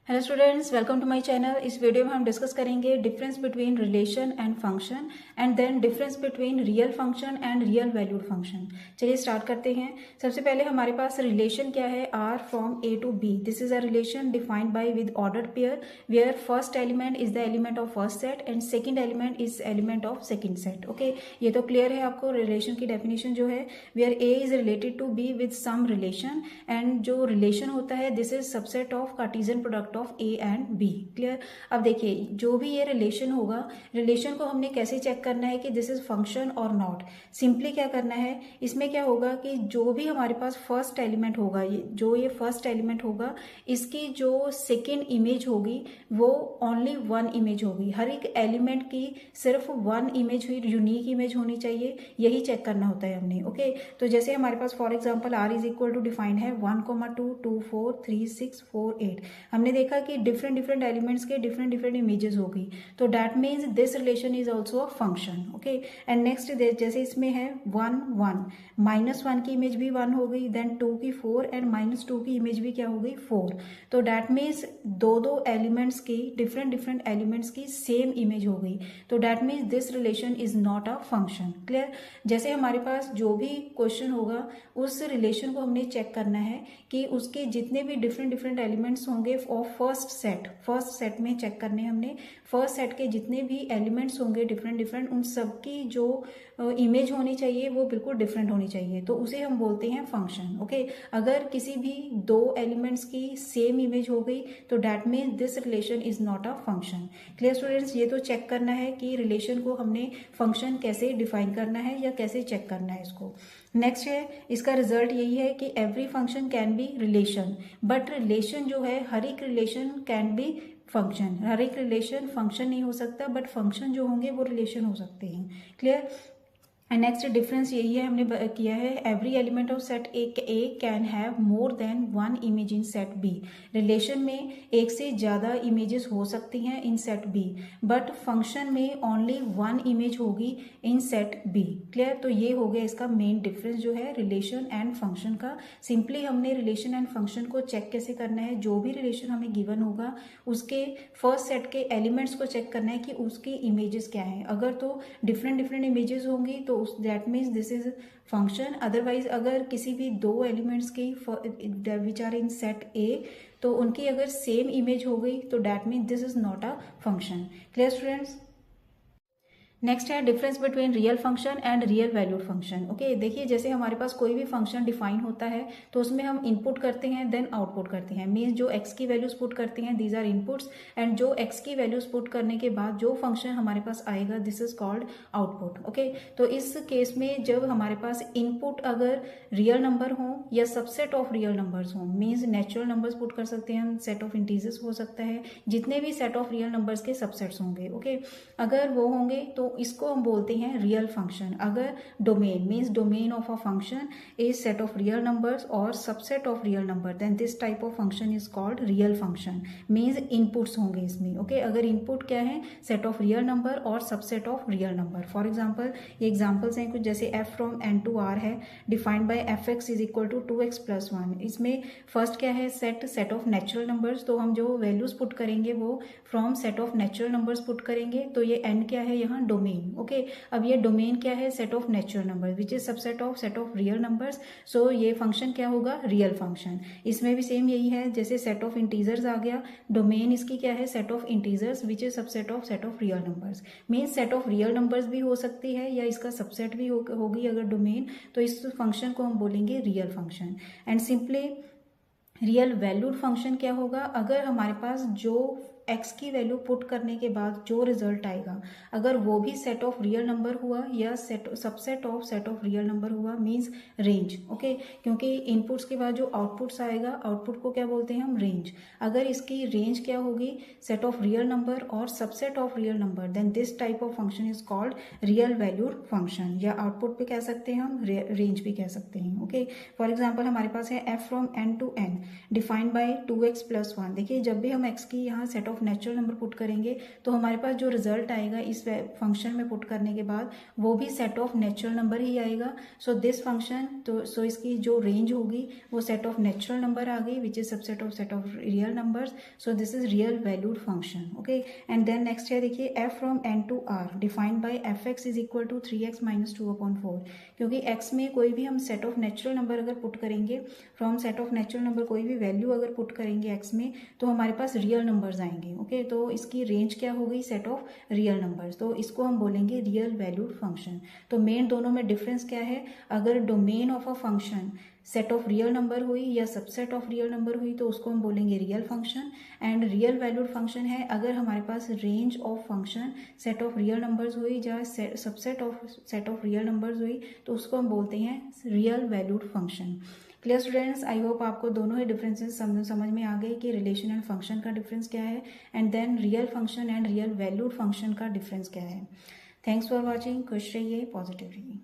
Hello students, welcome to my channel. इस video में हम डिस्कस करेंगे difference between relation and function and then difference between real function and real valued function. चलिए start करते हैं। सबसे पहले हमारे पास रिलेशन क्या है, R from A to B. This is a relation defined by with ordered pair where first element is the element of first set and second element is element of second set. Okay, ये तो clear है आपको। Relation की definition जो है, where A is related to B with some relation, and जो relation होता है this is subset of Cartesian product of A and B. Clear. अब देखिए, जो भी ये रिलेशन होगा, रिलेशन को हमने कैसे चेक करना है कि दिस इज फंक्शन और नॉट। सिंपली क्या करना है, इसमें क्या होगा कि जो भी हमारे पास फर्स्ट एलिमेंट होगा, ये फर्स्ट एलिमेंट होगा, इसकी जो सेकेंड इमेज होगी वो ओनली वन इमेज होगी। हर एक एलिमेंट की सिर्फ वन इमेज हुई, यूनिक इमेज होनी चाहिए, यही चेक करना होता है हमने। ओके, तो जैसे हमारे पास for example R is equal to defined है 1, 2, 4, 3, 6, 4, 8। हमने देखा कि डिफरेंट डिफरेंट एलिमेंट्स के डिफरेंट डिफरेंट इमेजेस होगी, तो that means this relation is also a function. Okay, and next जैसे इसमें है 1, 1, -1 की इमेज भी 1 हो गई, देन 2 की 4 एंड -2 की इमेज भी क्या हो गई, 4। तो दैट मीन्स दो दो एलिमेंट्स की, डिफरेंट डिफरेंट एलिमेंट्स की सेम इमेज हो गई, तो that means this relation is not a function. Clear. जैसे हमारे पास जो भी क्वेश्चन होगा उस रिलेशन को हमने चेक करना है कि उसके जितने भी डिफरेंट डिफरेंट एलिमेंट्स होंगे ऑफ फर्स्ट सेट में चेक करने हमने, फर्स्ट सेट के जितने भी एलिमेंट्स होंगे डिफरेंट डिफरेंट, उन सबकी जो इमेज होनी चाहिए वो बिल्कुल डिफरेंट होनी चाहिए, तो उसे हम बोलते हैं फंक्शन। ओके, अगर किसी भी दो एलिमेंट्स की सेम इमेज हो गई तो that means this relation is not a function. Clear students, ये तो चेक करना है कि रिलेशन को हमने फंक्शन कैसे डिफाइन करना है या कैसे चेक करना है इसको। नेक्स्ट है, इसका रिजल्ट यही है कि every function can be relation, but relation जो है, हर एक रिलेशन कैन बी फंक्शन। हर एक रिलेशन फंक्शन नहीं हो सकता, बट फंक्शन जो होंगे वो रिलेशन हो सकते हैं। क्लियर। नेक्स्ट डिफरेंस यही है, हमने किया है every element of set A can have more than one image in set B. Relation में एक से ज्यादा इमेजेस हो सकती हैं in set B, but function में ओनली वन इमेज होगी इन सेट बी। क्लियर। तो ये हो गया इसका मेन डिफरेंस जो है रिलेशन एंड फंक्शन का। सिंपली हमने रिलेशन एंड फंक्शन को चेक कैसे करना है, जो भी रिलेशन हमें गिवन होगा उसके फर्स्ट सेट के एलिमेंट्स को चेक करना है कि उसकी इमेजेस क्या है। अगर तो डिफरेंट डिफरेंट इमेजेस होंगी तो that means this is function. Otherwise अगर किसी भी दो एलिमेंट्स की विच आर इन सेट ए, तो उनकी अगर सेम इमेज हो गई तो that means this is not a function. Clear students. Next है difference between real function and real valued function. Okay, देखिए जैसे हमारे पास कोई भी फंक्शन डिफाइन होता है तो उसमें हम इनपुट करते हैं देन आउटपुट करते हैं। मीन्स जो एक्स की वैल्यूज पुट करते हैं दीज आर इनपुट्स, एंड जो एक्स की वैल्यूज पुट करने के बाद जो फंक्शन हमारे पास आएगा this is called output. Okay, तो इस केस में जब हमारे पास इनपुट अगर रियल नंबर हो या सबसेट ऑफ रियल नंबर्स हो, मीन्स नेचुरल नंबर्स पुट कर सकते हैं हम, सेट ऑफ इंटीजर्स हो सकता है, जितने भी सेट ऑफ रियल नंबर्स के सबसेट्स होंगे। ओके, अगर वो होंगे तो इसको हम बोलते हैं रियल फंक्शन। अगर domain means domain of a function is set of real numbers और subset of real number, then this type of function is called real function. Means inputs होंगे इसमें। ओके, अगर इनपुट क्या है, सेट ऑफ रियल नंबर और subset of real number. For example, ये examples हैं कुछ, जैसे F from N to R है defined by F X is equal to 2x + 1। इसमें फर्स्ट क्या है, सेट ऑफ नेचुरल नंबर्स, तो हम जो वैल्यूज पुट करेंगे वो from set of natural numbers put करेंगे, तो ये एन क्या है यहाँ, डोमेन। ओके, अब ये डोमेन क्या है, set of natural number which is subset of set of real numbers, so ये फंक्शन क्या होगा, रियल फंक्शन। इसमें भी सेम यही है, जैसे सेट ऑफ इंटीजर्स आ गया, डोमेन इसकी क्या है, set of integers which is subset of set of real numbers. Mean set of real numbers भी हो सकती है या इसका सबसेट भी होगी अगर डोमेन, तो इस फंक्शन को हम बोलेंगे real function. And simply real valued function क्या होगा, अगर हमारे पास जो एक्स की वैल्यू पुट करने के बाद जो रिजल्ट आएगा अगर वो भी सेट ऑफ रियल नंबर हुआ या subset of set of real number हुआ, मींस रेंज। ओके, क्योंकि इनपुट्स के बाद जो आउटपुट्स आएगा, आउटपुट को क्या बोलते हैं हम, रेंज। अगर इसकी रेंज क्या होगी, सेट ऑफ रियल नंबर और subset of real number, then this type of function is called real valued function, या आउटपुट पे कह सकते हैं हम, रेंज भी कह सकते हैं। ओके, फॉर एग्जाम्पल हमारे पास है F from N to N defined by 2x + 1। देखिए जब भी हम एक्स की यहाँ set of natural number put करेंगे तो हमारे पास जो रिजल्ट आएगा इस फंक्शन में पुट करने के बाद वो भी सेट ऑफ नेचुरल नंबर ही आएगा। सो दिस फंक्शन सो इसकी जो रेंज होगी वो सेट ऑफ नेचुरल नंबर आ गई which is subset of set of real numbers. So this is real valued function. Okay, and then next है देखिए f from n to r defined by fx is equal to 3x minus 2/4। क्योंकि x में कोई भी हम set of natural number अगर put करेंगे, from set of natural number कोई भी वैल्यू अगर पुट करेंगे x में तो हमारे पास रियल नंबर्स आएंगे। ओके, तो इसकी रेंज क्या हो गई, सेट ऑफ रियल नंबर्स, तो इसको हम बोलेंगे रियल वैल्यूड फंक्शन। तो मेन दोनों में डिफरेंस क्या है, अगर domain of a function set of real number हुई या सबसेट ऑफ रियल नंबर हुई तो उसको हम बोलेंगे real function. And real valued function है अगर हमारे पास range of function set of real numbers हुई या subset of set of real numbers हुई तो उसको हम बोलते हैं real valued function. Clear students, I hope आपको दोनों ही डिफरेंसेस समझ में आ गए कि रिलेशन एंड फंक्शन का डिफरेंस क्या है and then real function and real valued function का डिफरेंस क्या है। थैंक्स फॉर वॉचिंग, खुश रहिए, पॉजिटिव रहिए।